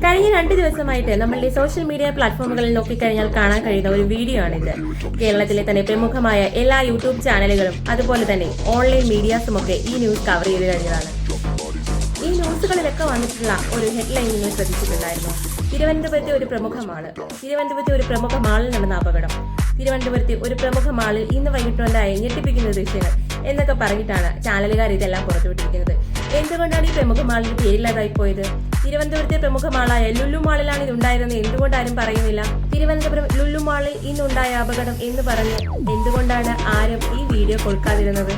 കഴിഞ്ഞ 2 ദിവസമായിട്ട് നമ്മളുടെ സോഷ്യൽ മീഡിയ പ്ലാറ്റ്ഫോമുകളിൽ നോക്കിക്കഴിഞ്ഞാൽ കാണാൻ കഴിയുന്ന ഒരു വീഡിയോ ആണിത്. കേരളത്തിലെ തന്നെ പ്രമുഖമായ എല്ലാ യൂട്യൂബ് ചാനലുകളും അതുപോലെ തന്നെ ഓൺലൈൻ മീഡിയാസും ഒക്കെ ഈ ന്യൂസ് കവർ ചെയ്ത് കഴിഞ്ഞതാണ്. ഈ ന്യൂസുകളിലൊക്കെ വന്നിട്ടുള്ള ഒരു ഹെഡ്ലൈൻ നിങ്ങൾ ശ്രദ്ധിച്ചിട്ടുണ്ടായിരുന്നു. തിരുവനന്തപുരത്തെ ഒരു പ്രമുഖ മാളിൽ നടന്ന അപകടം. തിരുവനന്തപുരത്തെ ഒരു പ്രമുഖ മാളിൽ ഇന്ന് വൈകിട്ടുണ്ടായ ഞെട്ടിപ്പിക്കുന്ന ദൃശ്യങ്ങൾ എന്നൊക്കെ പറഞ്ഞിട്ടാണ് ചാനലുകാർ ഇതെല്ലാം പുറത്തുവിട്ടിരിക്കുന്നത്. എന്തുകൊണ്ടാണ് ഈ പ്രമുഖ മാളിന് പേരില്ലാതായി പോയത്? തിരുവനന്തപുരത്തെ പ്രമുഖ മാളായ ലുലു മാളിലാണ് ഇതുണ്ടായിരുന്നത്. എന്തുകൊണ്ടാരും പറയുന്നില്ല? തിരുവനന്തപുരം ലുലു മാളിൽ ഇന്നുണ്ടായ അപകടം എന്ന് പറഞ്ഞ് എന്തുകൊണ്ടാണ് ആരും ഈ വീഡിയോ കൊടുക്കാതിരുന്നത്?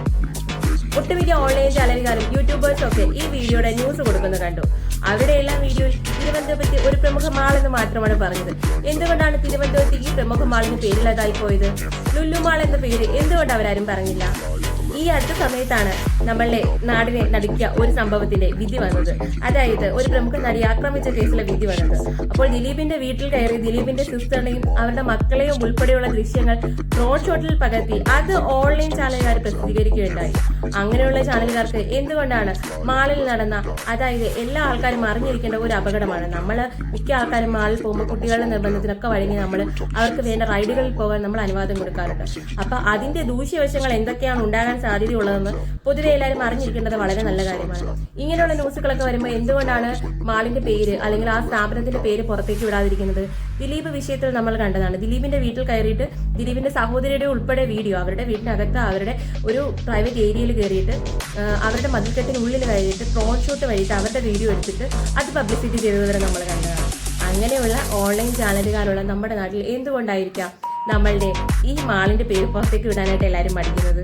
ഒട്ടുമിക്ക ഓൺലൈൻ ചാനലുകാരും യൂട്യൂബേഴ്സും ഒക്കെ ഈ വീഡിയോയുടെ ന്യൂസ് കൊടുക്കുന്നത് കണ്ടു. അവിടെയെല്ലാം വീഡിയോയിൽ തിരുവനന്തപുരത്തെ ഒരു പ്രമുഖ മാൾ എന്ന് മാത്രമാണ് പറഞ്ഞത്. എന്തുകൊണ്ടാണ് തിരുവനന്തപുരത്ത് ഈ പ്രമുഖ മാളിന് പേരില്ലാതായി പോയത്? ലുലു മാൾ എന്ന പേര് എന്തുകൊണ്ട് അവരാരും പറഞ്ഞില്ല? ഈ അടുത്ത സമയത്താണ് നമ്മളുടെ നാടിനെ നടുക്കിയ ഒരു സംഭവത്തിന്റെ വിധി വന്നത്. അതായത് ഒരു പ്രമുഖ നടിയെ ആക്രമിച്ച കേസിലെ വിധി വന്നത്. അപ്പോൾ ദിലീപിന്റെ വീട്ടിൽ കയറി ദിലീപിന്റെ സിസ്റ്ററിനെയും അവരുടെ മക്കളെയും ഉൾപ്പെടെയുള്ള ദൃശ്യങ്ങൾ റോഡ് ഷോട്ടിൽ പകർത്തി അത് ഓൺലൈൻ ചാനലുകാർ പ്രസിദ്ധീകരിക്കുകയുണ്ടായി. അങ്ങനെയുള്ള ചാനലുകാർക്ക് എന്തുകൊണ്ടാണ് മാളിൽ നടന്ന, അതായത് എല്ലാ ആൾക്കാരും അറിഞ്ഞിരിക്കേണ്ട ഒരു അപകടമാണ്. മിക്ക ആൾക്കാരും മാളിൽ പോകുമ്പോൾ കുട്ടികളുടെ നിർബന്ധത്തിനൊക്കെ വഴങ്ങി അവർക്ക് വേണ്ട റൈഡുകളിൽ പോകാൻ നമ്മൾ അനുവാദം കൊടുക്കാറുണ്ട്. അപ്പൊ അതിന്റെ ദൂഷ്യവശങ്ങൾ എന്തൊക്കെയാണ് ഉണ്ടാകാൻ സാധ്യതയുള്ളതെന്ന് പൊതുവെ എല്ലാവരും അറിഞ്ഞിരിക്കേണ്ടത് വളരെ നല്ല കാര്യമാണ്. ഇങ്ങനെയുള്ള ന്യൂസുകളൊക്കെ വരുമ്പോൾ എന്തുകൊണ്ടാണ് മാളിന്റെ പേര് അല്ലെങ്കിൽ ആ സ്ഥാപനത്തിന്റെ പേര് പുറത്തേക്ക് വിടാതിരിക്കുന്നത്? ദിലീപ് വിഷയത്തിൽ നമ്മൾ കണ്ടതാണ്. ദിലീപിന്റെ വീട്ടിൽ കയറിയിട്ട് ദിലീപിന്റെ സഹോദരിയുടെ ഉൾപ്പെടെ വീഡിയോ അവരുടെ വീട്ടിനകത്ത് അവരുടെ ഒരു പ്രൈവറ്റ് ഏരിയയിൽ കയറിയിട്ട് അവരുടെ മതിൽക്കെട്ടിനുള്ളിൽ കയറിയിട്ട് ഡ്രോൺ ഷോട്ട് വഴിയിട്ട് അവരുടെ വീഡിയോ എടുത്തിട്ട് അത് പബ്ലിസിറ്റി ചെയ്തവരെ നമ്മൾ കണ്ടതാണ്. അങ്ങനെയുള്ള ഓൺലൈൻ ചാനലുകാരുള്ള നമ്മുടെ നാട്ടിൽ എന്തുകൊണ്ടായിരിക്കാം നമ്മളുടെ ഈ മാളിന്റെ പേര് പുറത്തേക്ക് വിടാനായിട്ട് എല്ലാവരും മടിക്കുന്നത്?